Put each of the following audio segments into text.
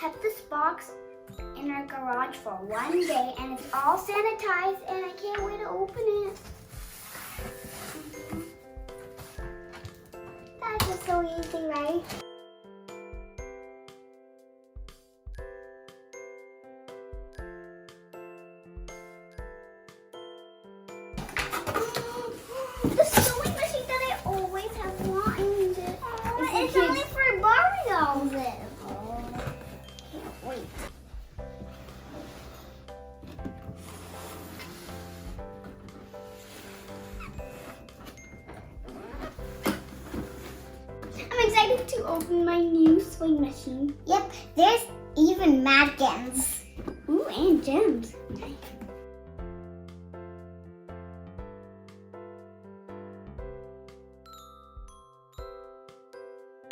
kept this box in our garage for one day, and it's all sanitized, and I can't wait to open it. That was so easy, right? The sewing machine that I always have wanted. It's only for Barbie dolls. Can't wait. I'm excited to open my new sewing machine. Yep, there's even mannequins. Ooh, and gems.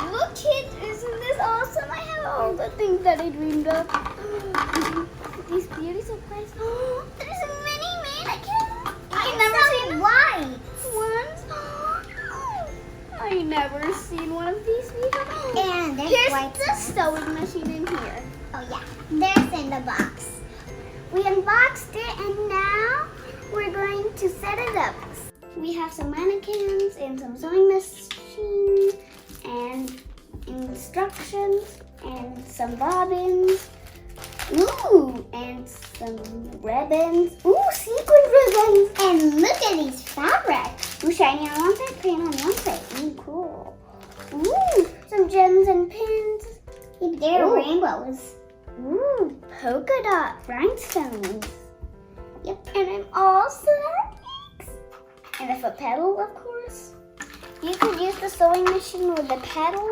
Look, kids, isn't this awesome? I have all the things that I dreamed of. These beauty supplies. There's a mini mannequin. I never seen white ones. I never seen one of these before. And there's Here's white the sewing machine in here. Oh yeah, there's in the box. We unboxed it, and now we're going to set it up. We have some mannequins and some sewing machine and instructions and some bobbins. Ooh, and some ribbons. Ooh, sequin ribbons. And look at these fabrics. Ooh, shiny on one side, plain on one side. Ooh, cool. Ooh, some gems and pins. They're Ooh. rainbows. Ooh, polka dot rhinestones. Yep. And I'm all set. And a foot pedal, of course. You could use the sewing machine with the pedal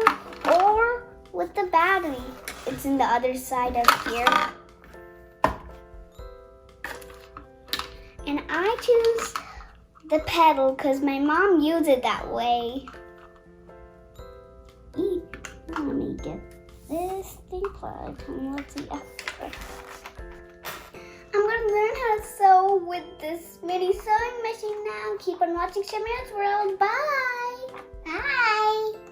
or with the battery. It's in the other side of here. And I choose the pedal because my mom used it that way. Let me get this thing plugged. And let's see. I'm going to learn how to sew with this mini sewing machine now. Keep on watching Shamiru's World. Bye! Bye.